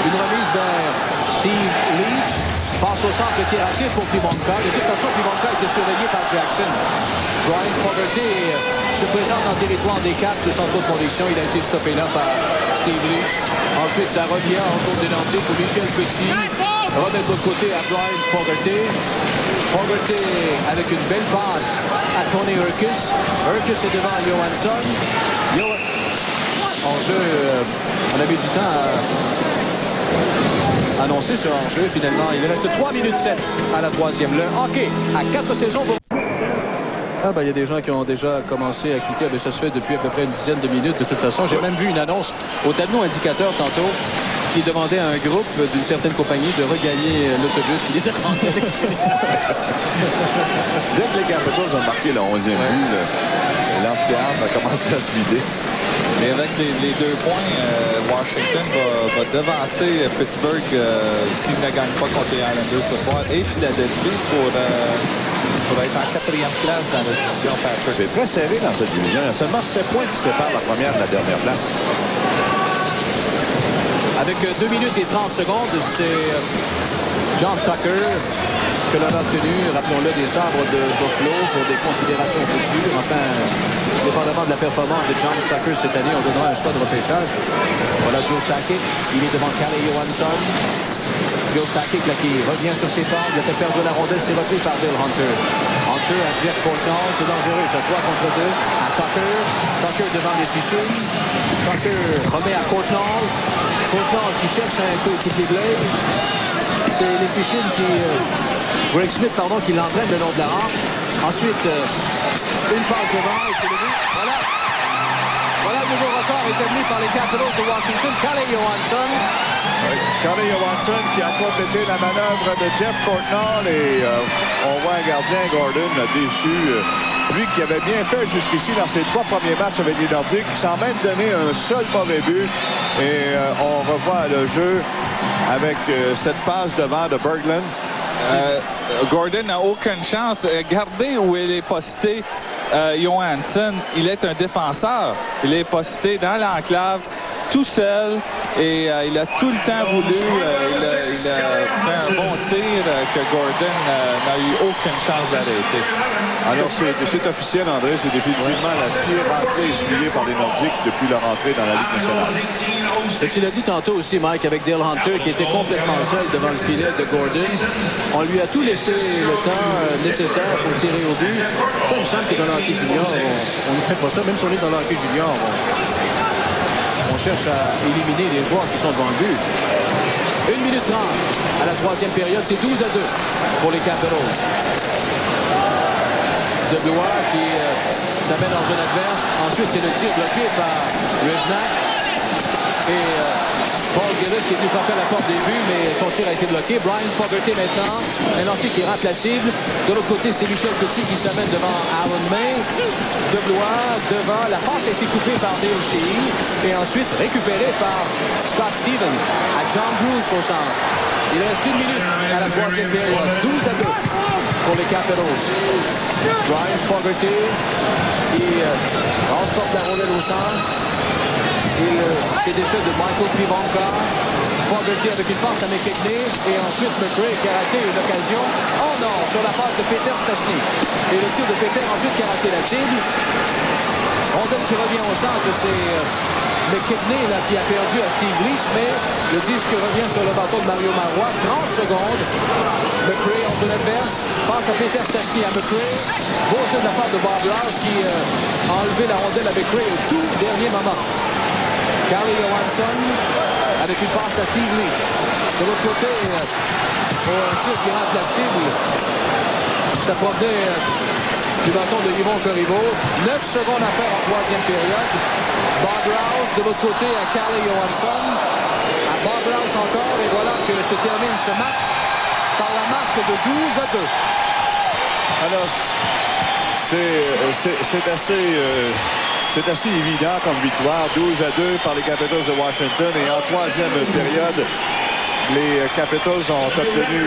[SPEAKER 2] une remise vers Steve Leach. Passe au centre qui est raté pour Pimonka. De toute façon, Pimonka était surveillé par Jackson. Brian Fogarty se présente dans le territoire des Caps de sans toute conviction. Il a été stoppé là par Steve Leach. Ensuite, ça revient en zone des Nordiques où Michel Petit remet de l'autre côté à Brian Fogarty. Fogarty avec une belle passe à Tony Urquis. Urquis est devant Johansson. En jeu, on a mis du temps à annoncer ce hors-jeu. Finalement, il reste 3 minutes 7 à la troisième. Le hockey à 4 saisons. Il y a des gens qui ont déjà commencé à cliquer, mais ça se fait depuis à peu près une dizaine de minutes. De toute façon, j'ai même vu une annonce au tableau indicateur tantôt qui demandait à un groupe d'une certaine compagnie de regagner l'autobus qui les a rendus à l'extérieur.
[SPEAKER 3] Dès que les Capitals ont marqué le 11e but, l'amphithéâtre va commencer à se vider.
[SPEAKER 1] Et avec les 2 points, Washington va devancer Pittsburgh s'il ne gagne pas contre les Islanders ce soir et Philadelphie pour être en 4e place dans la division.
[SPEAKER 3] C'est très serré dans cette division. Il y a seulement 7 points qui séparent la première de la dernière place.
[SPEAKER 2] Avec 2 minutes et 30 secondes, c'est John Tucker que l'on a obtenu, rappelons-le, des sabres de Buffalo pour des considérations futures. Enfin, dépendamment de la performance de John Tucker cette année, on donnera un choix de repêchage. Voilà Joe Sakic, il est devant Calle Johansson. Joe Sakic là, qui revient sur ses pas, il a fait perdre la rondelle, c'est repris par Bill Hunter. Hunter à Jeff Portnoy, c'est dangereux, ça 3 contre 2 à Tucker. Tucker devant Leschyshyn. Tucker remet à Portnoy. Portnoy qui cherche un coéquipier de l'œil. C'est Leschyshyn qui... Greg Smith, pardon, qui l'entraîne le long de la rampe. Ensuite, une passe devant et c'est le but. Voilà. Voilà le nouveau record établi par les Capitals de Washington. Calle Johansson.
[SPEAKER 3] Calle Johansson qui a complété la manœuvre de Jeff Portnoy et on voit un gardien, Gordon, déçu. Lui qui avait bien fait jusqu'ici dans ses 3 premiers matchs avec les Nordiques, sans même donner un seul mauvais but. Et on revoit le jeu avec cette passe devant de Berglund.
[SPEAKER 1] Gordon n'a aucune chance. Regardez où il est posté. Johansson, il est un défenseur. Il est posté dans l'enclave, tout seul. Et il a tout le temps voulu. Il a fait un bon tir que Gordon n'a eu aucune chance d'arrêter.
[SPEAKER 3] Alors, c'est officiel, André. C'est définitivement la pire rentrée essuyée par les Nordiques depuis leur entrée dans la Ligue nationale.
[SPEAKER 2] Et tu l'as dit tantôt aussi, Mike, avec Dale Hunter qui était complètement seul devant le filet de Gordon. On lui a tout laissé le temps nécessaire pour tirer au but. Ça, il me semble que dans le hockey junior, on ne fait pas ça. Même si on est dans le hockey junior, on cherche à éliminer les joueurs qui sont devant le but. 1 minute 30 à la troisième période, c'est 12-2 pour les Capitals. De Blois qui s'amène dans un adverse. Ensuite, c'est le tir bloqué par Rivnak. Et Paul Gillis qui est venu frapper à la porte des buts, mais son tir a été bloqué. Brian Fogarty maintenant, un lancé qui rate la cible. De l'autre côté, c'est Michel Petit qui s'amène devant Aaron May. De Blois devant. La passe a été coupée par Neil Sheehy. Et ensuite récupérée par Scott Stevens à John Bruce au centre. Il reste 1 minute à la troisième période. 12-2 pour les Capitals. Brian Fogarty qui transporte la rondelle au centre. Il s'est défait de Michael Pivonka. Fogarty avec une passe à McKechnie. Et ensuite McRae qui a raté une occasion. Oh non, sur la passe de Peter Stastny. Et le tir de Peter ensuite qui a raté la cible. Rondelle qui revient au centre, c'est McKechnie là, qui a perdu à Steve Leach, mais le disque revient sur le bateau de Mario Marois. 30 secondes. McRae en zone adverse. Passe à Peter Stastny à McRae. Beau jeu de la part de Bob Rouse qui a enlevé la rondelle à McRae au tout dernier moment. Carly Johansson avec une passe à Steve Leach. De l'autre côté, un tir qui rate la cible. Ça provenait du bâton de Yvon Corriveau. 9 secondes à faire en troisième période. Bob Rouse de l'autre côté à Carly Johansson. À Bob Rouse encore. Et voilà que se termine ce match par la marque de 12-2.
[SPEAKER 3] Alors, c'est assez évident comme victoire. 12-2 par les Capitals de Washington. Et en troisième période, les Capitals ont obtenu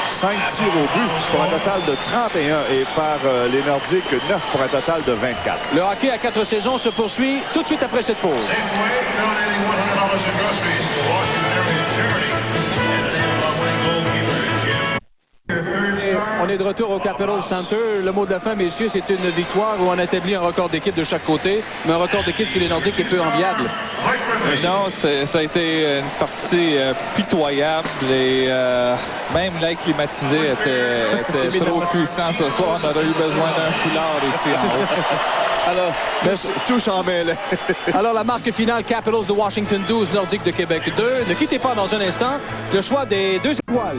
[SPEAKER 3] 5 tirs au but pour un total de 31 et par les Nordiques 9 pour un total de 24.
[SPEAKER 2] Le hockey à 4 saisons se poursuit tout de suite après cette pause. On est de retour au Capitol Center. Le mot de la fin, messieurs, c'est une victoire où on établit un record d'équipe de chaque côté, mais un record d'équipe chez les Nordiques est peu enviable.
[SPEAKER 1] Non, ça a été une partie pitoyable et même l'air climatisé était trop puissant ce soir. On aurait eu besoin d'un foulard ici en haut.
[SPEAKER 3] Alors, tout s'en mêle.
[SPEAKER 2] Alors, la marque finale, Capitals de Washington 12, Nordiques de Québec 2. Ne quittez pas dans un instant le choix des 2 étoiles.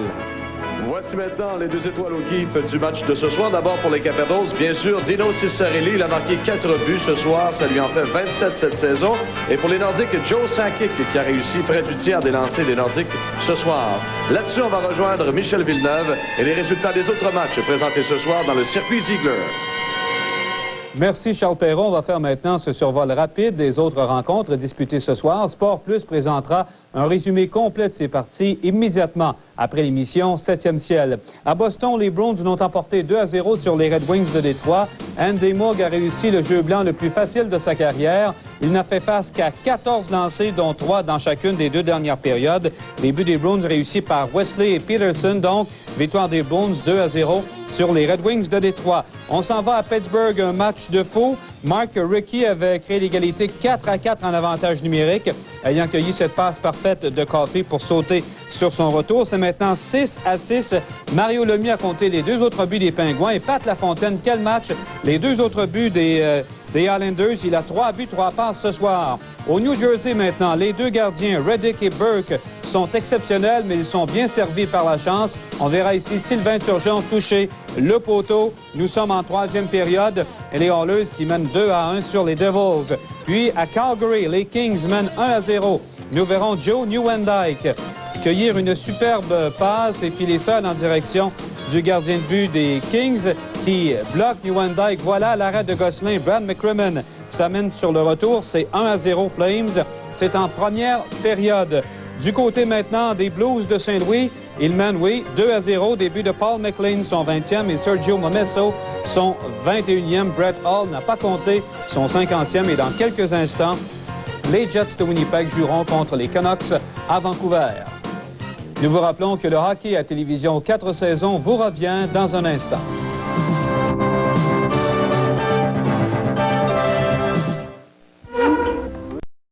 [SPEAKER 4] Voici maintenant les 2 étoiles au kiff du match de ce soir. D'abord pour les Capitals, bien sûr, Dino Ciccarelli. Il a marqué 4 buts ce soir. Ça lui en fait 27 cette saison. Et pour les Nordiques, Joe Sakic qui a réussi près du tiers des lancers des Nordiques ce soir. Là-dessus, on va rejoindre Michel Villeneuve et les résultats des autres matchs présentés ce soir dans le circuit Ziegler.
[SPEAKER 6] Merci Charles Perron. On va faire maintenant ce survol rapide des autres rencontres disputées ce soir. Sport Plus présentera un résumé complet de ces parties immédiatement après l'émission 7e ciel. À Boston, les Bruins l'ont emporté 2-0 sur les Red Wings de Détroit. Andy Moog a réussi le jeu blanc le plus facile de sa carrière. Il n'a fait face qu'à 14 lancés, dont 3 dans chacune des 2 dernières périodes. Les buts des Bruins réussis par Wesley et Peterson, donc victoire des Bruins 2-0 sur les Red Wings de Détroit. On s'en va à Pittsburgh, un match de fou. Mark Rickey avait créé l'égalité 4-4 en avantage numérique, ayant cueilli cette passe parfaite de Coffey pour sauter sur son retour. C'est maintenant 6-6. Mario Lemieux a compté les 2 autres buts des Pingouins. Et Pat Lafontaine, quel match! Les 2 autres buts des Islanders. Il a 3 buts, 3 passes ce soir. Au New Jersey maintenant, les 2 gardiens, Reddick et Burke, sont exceptionnels, mais ils sont bien servis par la chance. On verra ici Sylvain Turgeon toucher le poteau. Nous sommes en 3e période et les Oilers qui mènent 2-1 sur les Devils. Puis à Calgary, les Kings mènent 1-0. Nous verrons Joe Nieuwendyk cueillir une superbe passe et filer seul en direction du gardien de but des Kings qui bloque Nieuwendyk. Voilà l'arrêt de Gosselin. Brad McCrimmon s'amène sur le retour. C'est 1-0 Flames. C'est en première période. Du côté maintenant des Blues de Saint-Louis, ils mènent, 2-0. Début de Paul McLean, son 20e, et Sergio Momesso, son 21e. Brett Hall n'a pas compté son 50e. Et dans quelques instants, les Jets de Winnipeg joueront contre les Canucks à Vancouver. Nous vous rappelons que le hockey à télévision 4 saisons vous revient dans un instant.